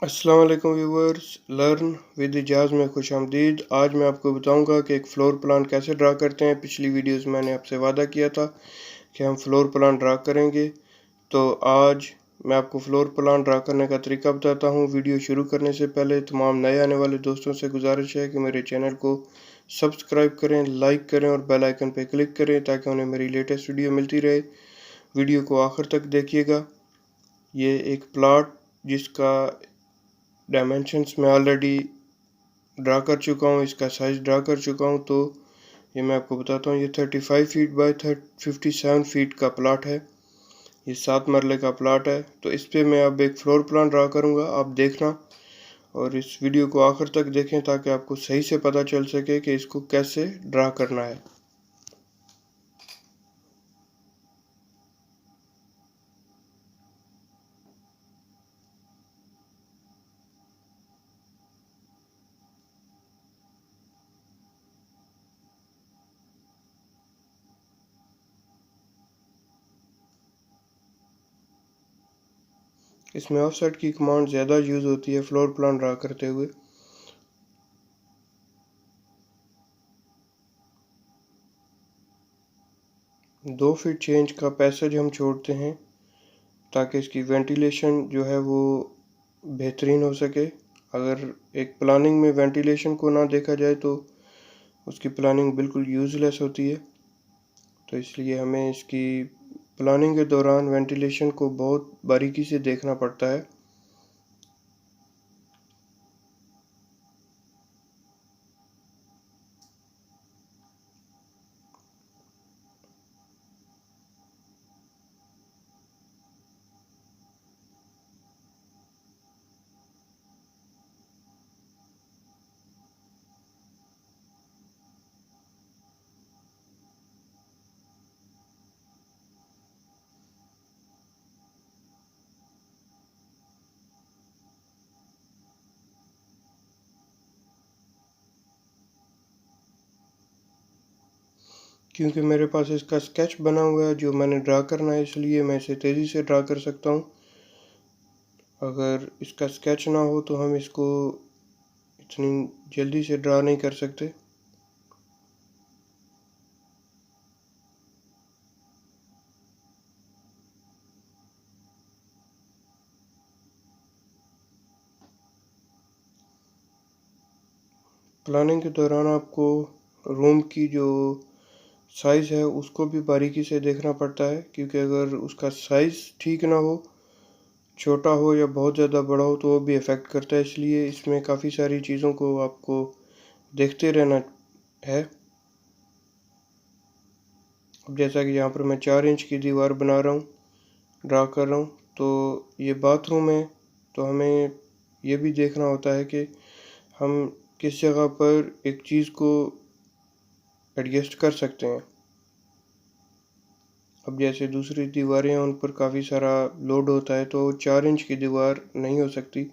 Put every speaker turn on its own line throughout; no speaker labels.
अस्सलाम वालेकुम viewers, learn with Ejaz में खुशामदीद। आज मैं आपको बताऊंगा कि एक फ़्लोर प्लान कैसे ड्रा करते हैं। पिछली वीडियोस में मैंने आपसे वादा किया था कि हम फ़्लोर प्लान ड्रा करेंगे, तो आज मैं आपको फ़्लोर प्लान ड्रा करने का तरीका बताता हूं। वीडियो शुरू करने से पहले तमाम नए आने वाले दोस्तों से गुजारिश है कि मेरे चैनल को सब्सक्राइब करें, लाइक करें और बेल आइकन पर क्लिक करें ताकि उन्हें मेरी लेटेस्ट वीडियो मिलती रहे। वीडियो को आखिर तक देखिएगा। ये एक प्लाट जिसका डायमेंशंस मैं ऑलरेडी ड्रा कर चुका हूँ, इसका साइज़ ड्रा कर चुका हूँ। तो ये मैं आपको बताता हूँ। ये 35 फीट बाय 57 फीट का प्लाट है। ये 7 मरले का प्लाट है। तो इस पे मैं अब एक फ्लोर प्लान ड्रा करूँगा, आप देखना और इस वीडियो को आखिर तक देखें ताकि आपको सही से पता चल सके कि इसको कैसे ड्रा करना है। इसमें ऑफसेट की कमांड ज़्यादा यूज़ होती है फ्लोर प्लान ड्रा करते हुए। दो फीट चेंज का पैसेज हम छोड़ते हैं ताकि इसकी वेंटिलेशन जो है वो बेहतरीन हो सके। अगर एक प्लानिंग में वेंटिलेशन को ना देखा जाए तो उसकी प्लानिंग बिल्कुल यूज़लेस होती है। तो इसलिए हमें इसकी प्लानिंग के दौरान वेंटिलेशन को बहुत बारीकी से देखना पड़ता है। क्योंकि मेरे पास इसका स्केच बना हुआ है जो मैंने ड्रा करना है, इसलिए मैं इसे तेज़ी से ड्रा कर सकता हूँ। अगर इसका स्केच ना हो तो हम इसको इतनी जल्दी से ड्रा नहीं कर सकते। प्लानिंग के दौरान आपको रूम की जो साइज़ है उसको भी बारीकी से देखना पड़ता है, क्योंकि अगर उसका साइज़ ठीक ना हो, छोटा हो या बहुत ज़्यादा बड़ा हो, तो वो भी इफ़ेक्ट करता है। इसलिए इसमें काफ़ी सारी चीज़ों को आपको देखते रहना है। अब जैसा कि यहाँ पर मैं 4 इंच की दीवार बना रहा हूँ, ड्रा कर रहा हूँ। तो ये बाथरूम है, तो हमें ये भी देखना होता है कि हम किस जगह पर एक चीज़ को एडजस्ट कर सकते हैं। अब जैसे दूसरी दीवारें हैं उन पर काफ़ी सारा लोड होता है, तो 4 इंच की दीवार नहीं हो सकती।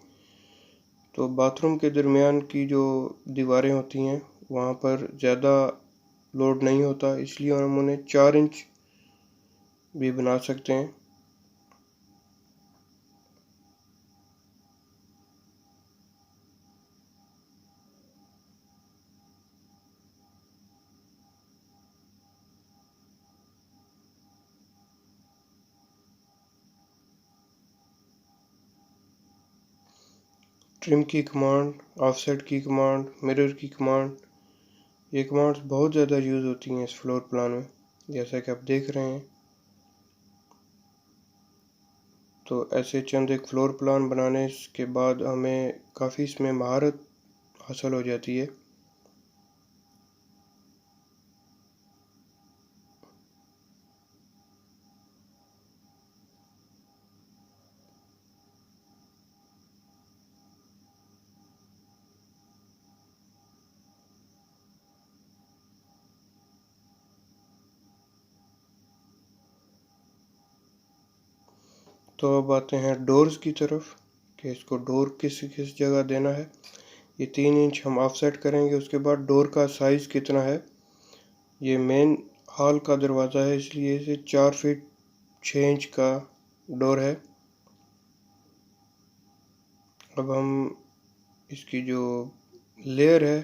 तो बाथरूम के दरमियान की जो दीवारें होती हैं वहाँ पर ज़्यादा लोड नहीं होता, इसलिए हम उन्हें 4 इंच भी बना सकते हैं। ट्रिम की कमांड, ऑफसेट की कमांड, मिरर की कमांड, ये कमांड्स बहुत ज़्यादा यूज़ होती हैं इस फ्लोर प्लान में, जैसा कि आप देख रहे हैं। तो ऐसे चंद एक फ्लोर प्लान बनाने के बाद हमें काफ़ी इसमें महारत हासिल हो जाती है। तो अब आते हैं डोर्स की तरफ कि इसको डोर किस किस जगह देना है। ये 3 इंच हम ऑफसेट करेंगे। उसके बाद डोर का साइज़ कितना है। ये मेन हॉल का दरवाज़ा है, इसलिए इसे 4 फीट 6 इंच का डोर है। अब हम इसकी जो लेयर है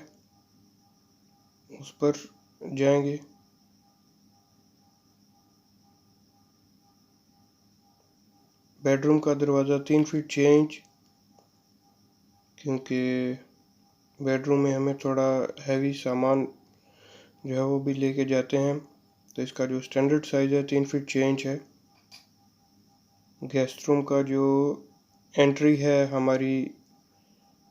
उस पर जाएंगे। बेडरूम का दरवाज़ा 3 फीट चेंज, क्योंकि बेडरूम में हमें थोड़ा हैवी सामान जो है वो भी लेके जाते हैं, तो इसका जो स्टैंडर्ड साइज़ है 3 फीट चेंज है। गेस्ट रूम का जो एंट्री है हमारी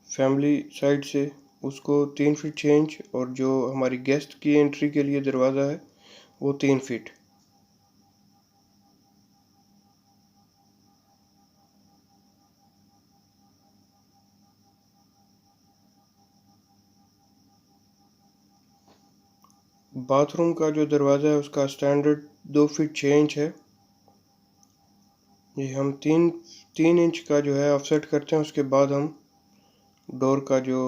फैमिली साइड से उसको 3 फीट चेंज, और जो हमारी गेस्ट की एंट्री के लिए दरवाज़ा है वो 3 फीट। बाथरूम का जो दरवाज़ा है उसका स्टैंडर्ड 2 फीट चेंज है। ये हम तीन इंच का जो है ऑफसेट करते हैं, उसके बाद हम डोर का जो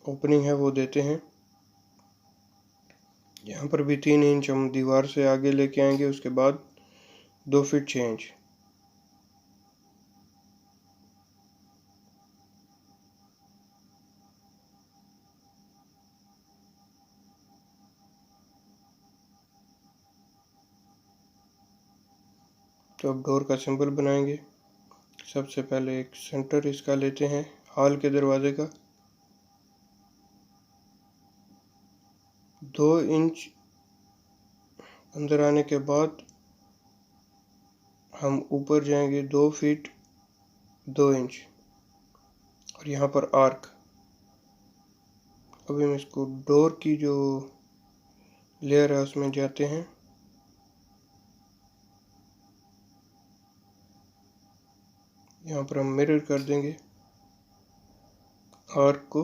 ओपनिंग है वो देते हैं। यहाँ पर भी 3 इंच हम दीवार से आगे लेके आएंगे, उसके बाद 2 फीट चेंज। तो अब डोर का सिंबल बनाएंगे। सबसे पहले एक सेंटर इसका लेते हैं हॉल के दरवाजे का। 2 इंच अंदर आने के बाद हम ऊपर जाएंगे 2 फीट 2 इंच, और यहाँ पर आर्क। अभी हम इसको डोर की जो लेयर है उसमें जाते हैं। यहाँ पर हम मिरर कर देंगे आर्क को।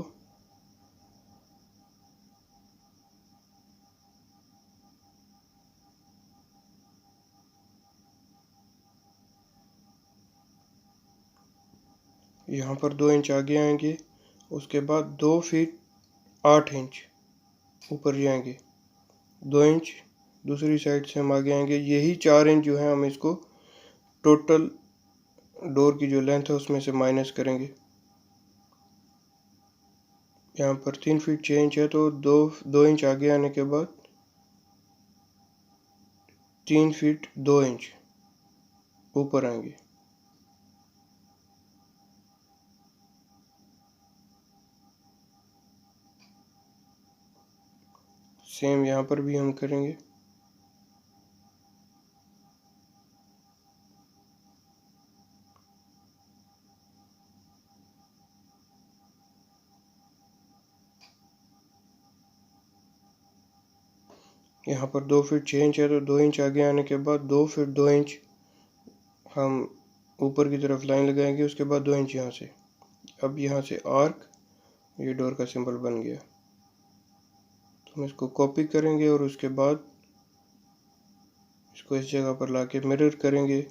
यहाँ पर 2 इंच आगे आएंगे, उसके बाद 2 फीट 8 इंच ऊपर जाएंगे। 2 इंच दूसरी साइड से हम आगे आएंगे। यही 4 इंच जो है हम इसको टोटल डोर की जो लेंथ है उसमें से माइनस करेंगे। यहाँ पर 3 फीट चेंज है, तो दो इंच आगे आने के बाद 3 फीट 2 इंच ऊपर आएंगे। सेम यहाँ पर भी हम करेंगे। यहाँ पर 2 फीट चेंज है, तो 2 इंच आगे आने के बाद 2 फीट 2 इंच हम ऊपर की तरफ लाइन लगाएंगे, उसके बाद 2 इंच यहाँ से। अब यहाँ से आर्क, ये डोर का सिंबल बन गया। तो हम इसको कॉपी करेंगे और उसके बाद इसको इस जगह पर लाके मिरर करेंगे।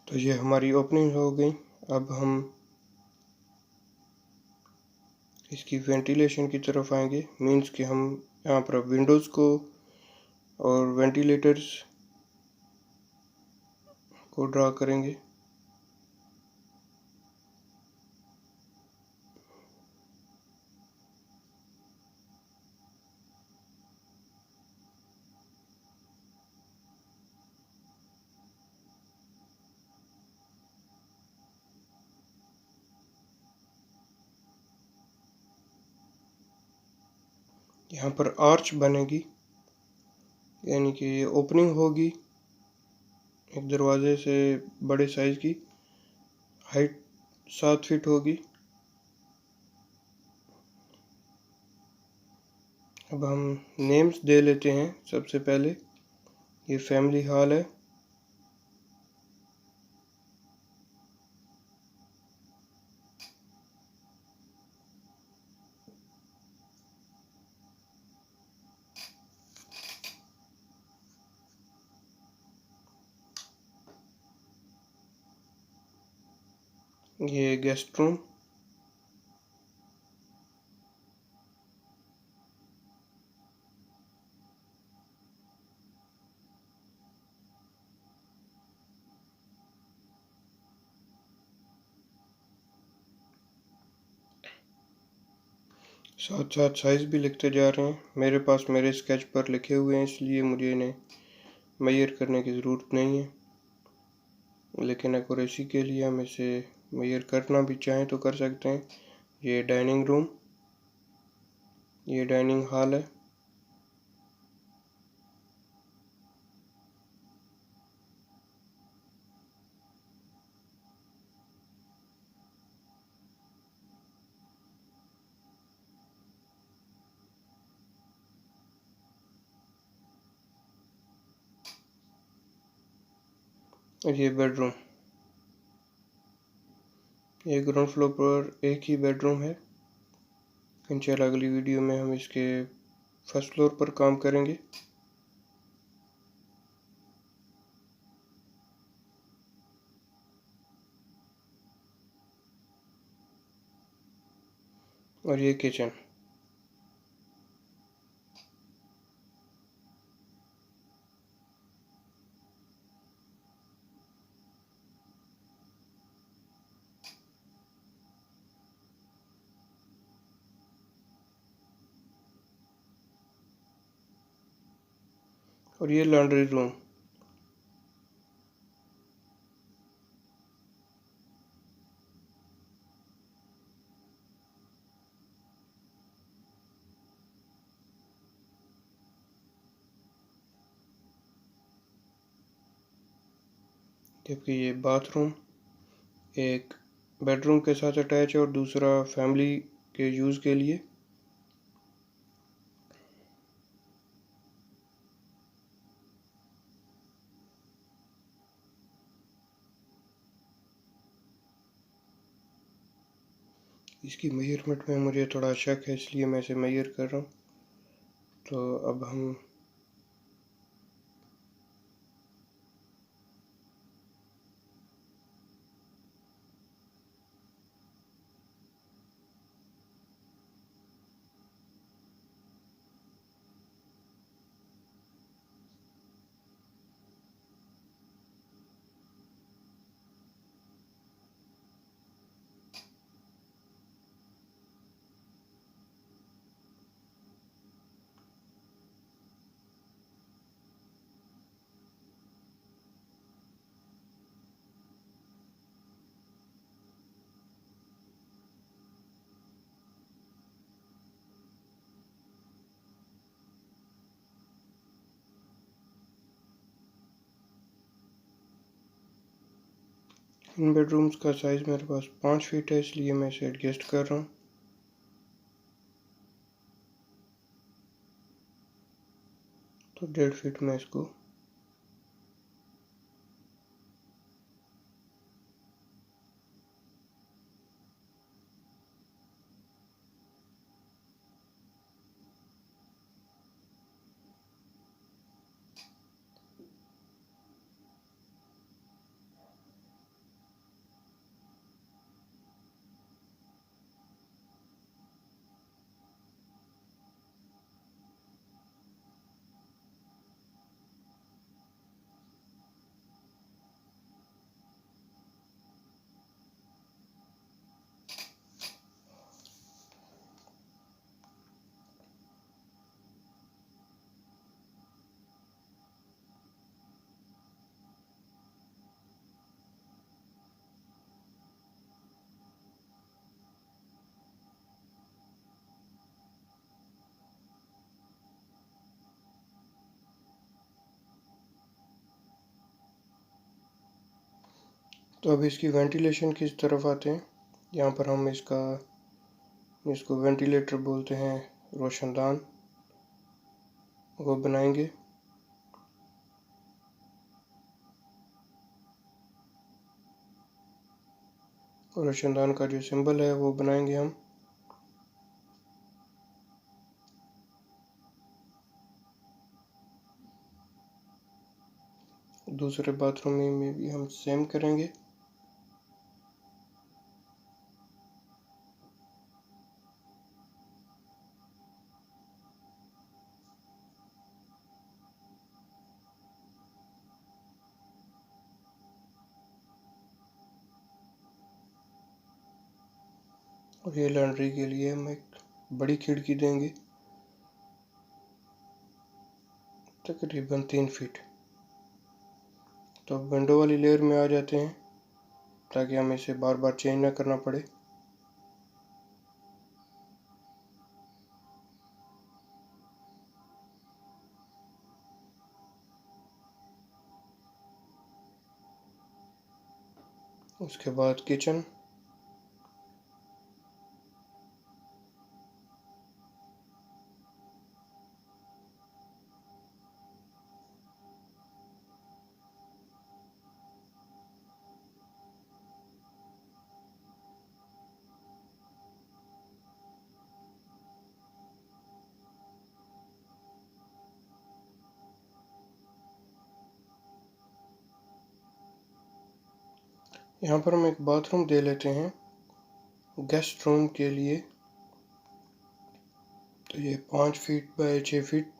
तो ये हमारी ओपनिंग हो गई। अब हम इसकी वेंटिलेशन की तरफ आएंगे, मीन्स कि हम यहाँ पर विंडोज़ को और वेंटिलेटर्स को ड्रा करेंगे। यहाँ पर आर्च बनेगी, यानी कि ये ओपनिंग होगी एक दरवाजे से बड़े साइज़ की। हाइट 7 फीट होगी। अब हम नेम्स दे लेते हैं। सबसे पहले ये फैमिली हॉल है, ये गेस्ट रूम, साथ साथ साइज़ भी लिखते जा रहे हैं। मेरे पास मेरे स्केच पर लिखे हुए हैं, इसलिए मुझे इन्हें मेजर करने की ज़रूरत नहीं है, लेकिन एक्यूरेसी के लिए हम इसे मेजर करना भी चाहें तो कर सकते हैं। ये डाइनिंग रूम, ये डाइनिंग हॉल है। ये बेडरूम, ये ग्राउंड फ्लोर पर एक ही बेडरूम है। इंशाल्लाह अगली वीडियो में हम इसके फर्स्ट फ्लोर पर काम करेंगे। और ये किचन, और ये लॉन्ड्री रूम। जबकि ये बाथरूम एक बेडरूम के साथ अटैच है और दूसरा फैमिली के यूज़ के लिए। इसकी मेजरमेंट में मुझे थोड़ा शक है, इसलिए मैं इसे मेजर कर रहा हूँ। तो अब हम इन बेडरूम्स का साइज़ मेरे पास 5 फीट है, इसलिए मैं इसे एडजस्ट कर रहा हूँ। तो 1.5 फीट में इसको तो अब इसकी वेंटिलेशन किस तरफ आते हैं। यहाँ पर हम इसको वेंटिलेटर बोलते हैं, रोशनदान वो बनाएंगे। रोशनदान का जो सिंबल है वो बनाएंगे हम। दूसरे बाथरूम में भी हम सेम करेंगे। और ये लॉन्ड्री के लिए हम एक बड़ी खिड़की देंगे, तकरीबन 3 फीट। तो अब विंडो वाली लेयर में आ जाते हैं ताकि हमें इसे बार बार चेंज ना करना पड़े। उसके बाद किचन, यहाँ पर हम एक बाथरूम दे लेते हैं गेस्ट रूम के लिए। तो ये 5 feet by 6 feet.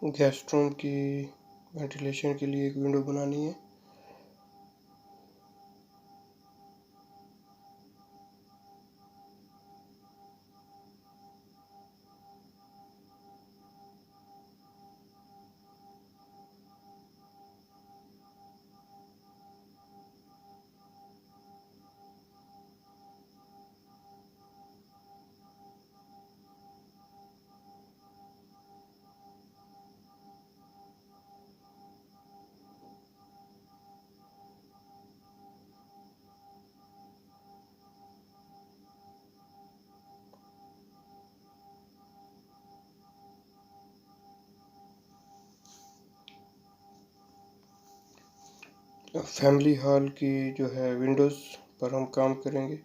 Guest room की वेंटिलेशन के लिए एक विंडो बनानी है। फैमिली हॉल की जो है विंडोज़ पर हम काम करेंगे।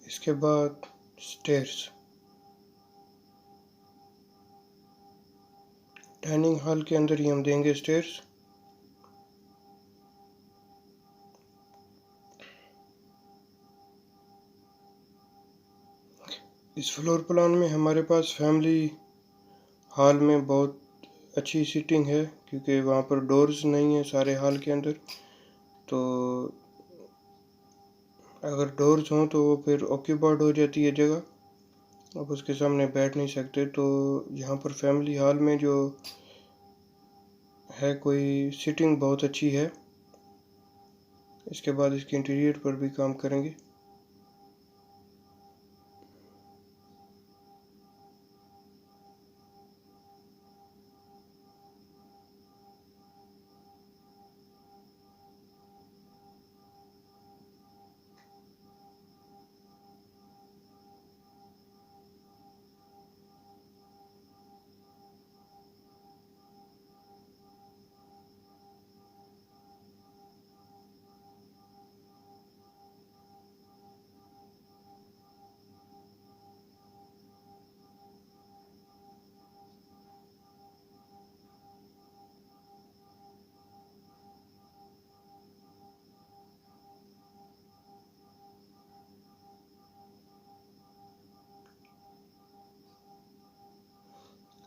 इसके बाद स्टेयर्स। डाइनिंग हॉल के अंदर ही हम देंगे स्टेयर्स। इस फ्लोर प्लान में हमारे पास फैमिली हॉल में बहुत अच्छी सीटिंग है, क्योंकि वहाँ पर डोर्स नहीं है सारे हॉल के अंदर। तो अगर डोर्स हों तो वो फिर ऑक्यूपाइड हो जाती है जगह, अब उसके सामने बैठ नहीं सकते। तो यहाँ पर फैमिली हॉल में जो है कोई सीटिंग बहुत अच्छी है। इसके बाद इसके इंटीरियर पर भी काम करेंगे।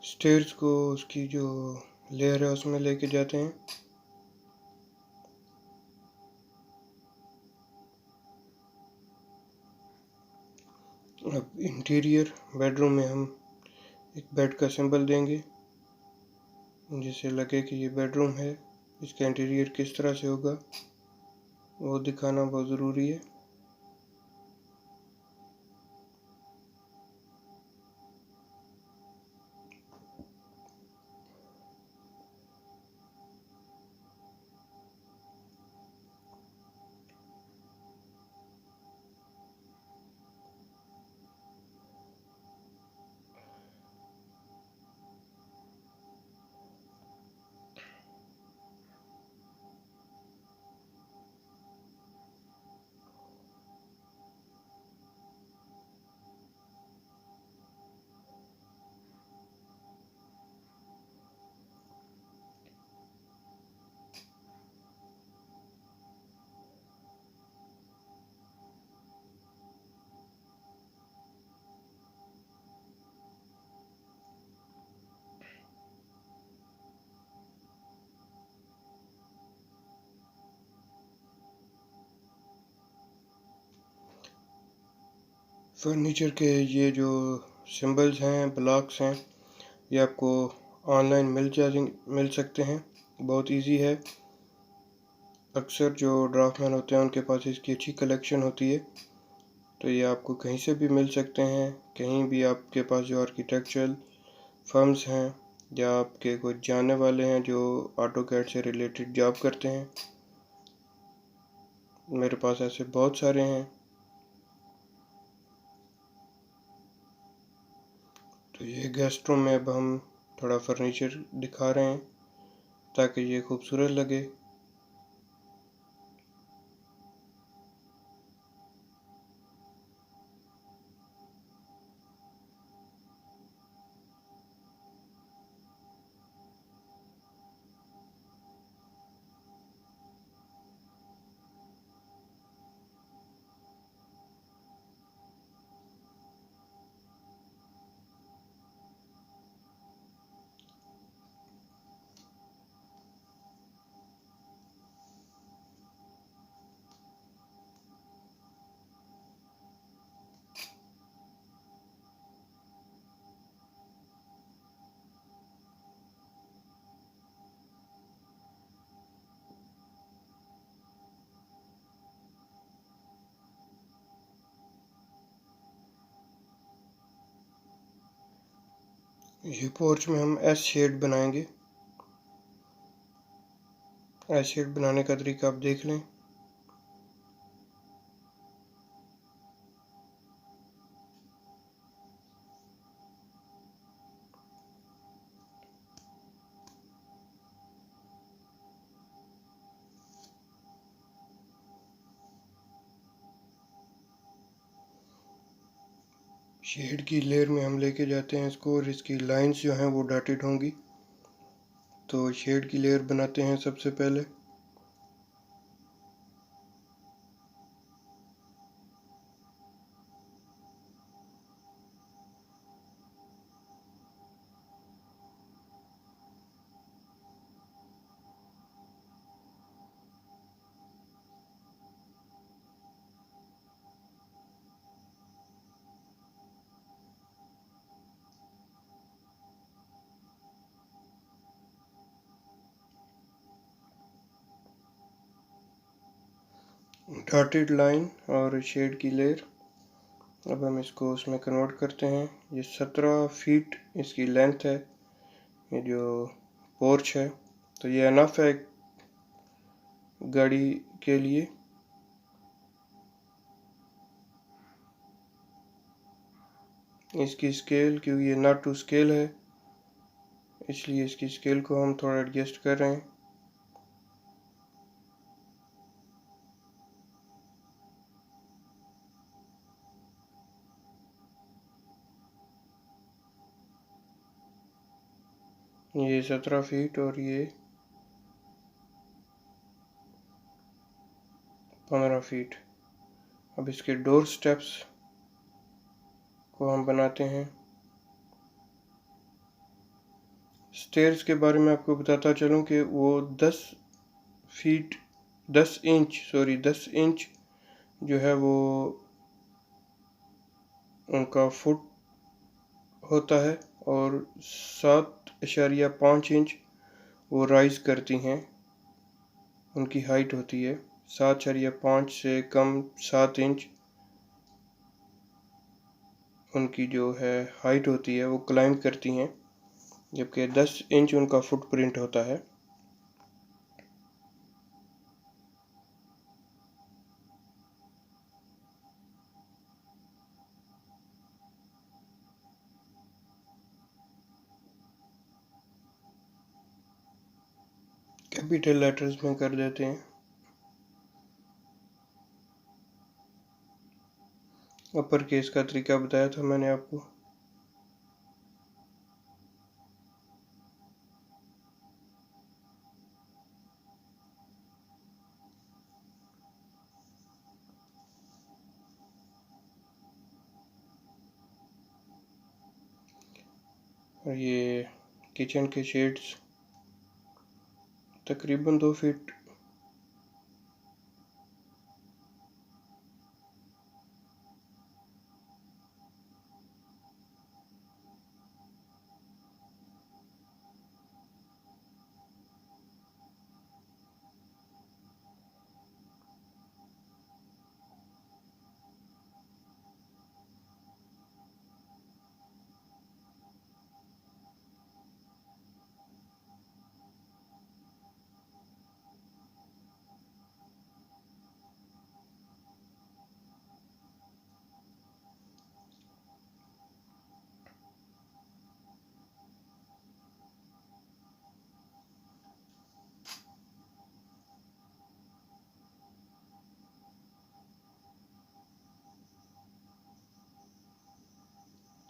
स्टेयर्स को उसकी जो लेयर है उसमें लेके जाते हैं। अब इंटीरियर बेडरूम में हम एक बेड का सिंबल देंगे, जिससे लगे कि ये बेडरूम है। इसका इंटीरियर किस तरह से होगा वो दिखाना बहुत ज़रूरी है। फर्नीचर के ये जो सिंबल्स हैं, ब्लॉक्स हैं, ये आपको ऑनलाइन मिल सकते हैं। बहुत इजी है। अक्सर जो ड्राफ्टमैन होते हैं उनके पास इसकी अच्छी कलेक्शन होती है, तो ये आपको कहीं से भी मिल सकते हैं। कहीं भी आपके पास जो आर्किटेक्चरल फर्म्स हैं या आपके कुछ जानने वाले हैं जो ऑटोकैड से रिलेटेड जॉब करते हैं, मेरे पास ऐसे बहुत सारे हैं। तो ये गेस्ट रूम में अब हम थोड़ा फर्नीचर दिखा रहे हैं ताकि ये खूबसूरत लगे। ये पोर्च में हम एस शेड बनाएंगे। एस शेड बनाने का तरीका आप देख लें। शेड की लेयर में हम लेके जाते हैं इसको, और इसकी लाइंस जो हैं वो डॉटेड होंगी। तो शेड की लेयर बनाते हैं सबसे पहले। डॉटेड लाइन और शेड की लेयर। अब हम इसको उसमें कन्वर्ट करते हैं। ये 17 फीट इसकी लेंथ है, ये जो पोर्च है, तो ये अनफ है गाड़ी के लिए। इसकी स्केल, क्योंकि ये नॉट टू स्केल है, इसलिए इसकी स्केल को हम थोड़ा एडजस्ट कर रहे हैं। ये 17 फीट और ये 15 फीट। अब इसके डोर स्टेप्स को हम बनाते हैं। स्टेयर्स के बारे में आपको बताता चलूं कि वो 10 इंच जो है वो उनका फुट होता है और 7.5 इंच वो राइज करती हैं, उनकी हाइट होती है 7.5 से कम 7 इंच उनकी जो है हाइट होती है, वो क्लाइंब करती हैं, जबकि 10 इंच उनका फुटप्रिंट होता है। कैपिटल लेटर्स में कर देते हैं। अपर केस का तरीका बताया था मैंने आपको। और ये किचन के शेड्स तकरीबन 2 फीट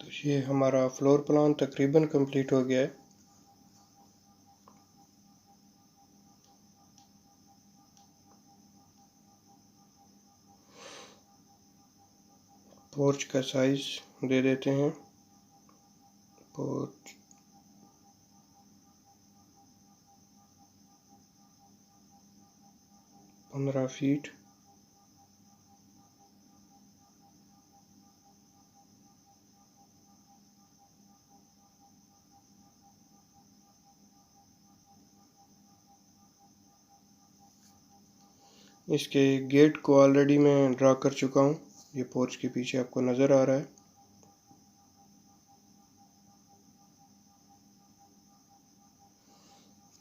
तो ये हमारा फ्लोर प्लान तकरीबन कंप्लीट हो गया है। पोर्च का साइज दे देते हैं। Porch 15 feet. इसके गेट को ऑलरेडी मैं ड्रा कर चुका हूँ, ये पोर्च के पीछे आपको नज़र आ रहा है।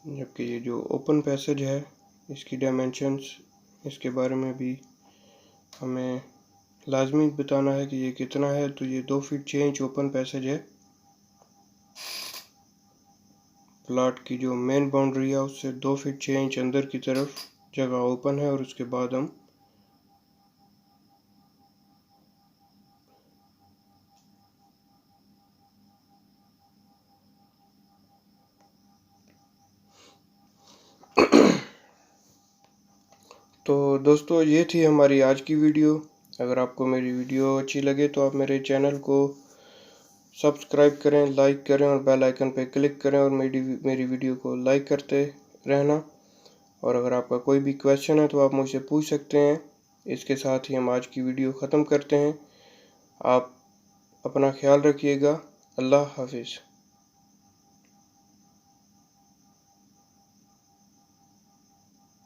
जबकि ये जो ओपन पैसेज है, इसकी डायमेंशंस, इसके बारे में भी हमें लाजमी बताना है कि ये कितना है। तो ये 2 फीट 6 इंच ओपन पैसेज है। प्लाट की जो मेन बाउंड्री है उससे 2 फीट 6 इंच अंदर की तरफ जगह ओपन है, और उसके बाद हम तो दोस्तों ये थी हमारी आज की वीडियो। अगर आपको मेरी वीडियो अच्छी लगे तो आप मेरे चैनल को सब्सक्राइब करें, लाइक करें और बेल आइकन पर क्लिक करें, और मेरी वीडियो को लाइक करते रहना। और अगर आपका कोई भी क्वेश्चन है तो आप मुझसे पूछ सकते हैं। इसके साथ ही हम आज की वीडियो ख़त्म करते हैं। आप अपना ख्याल रखिएगा। अल्लाह हाफिज़।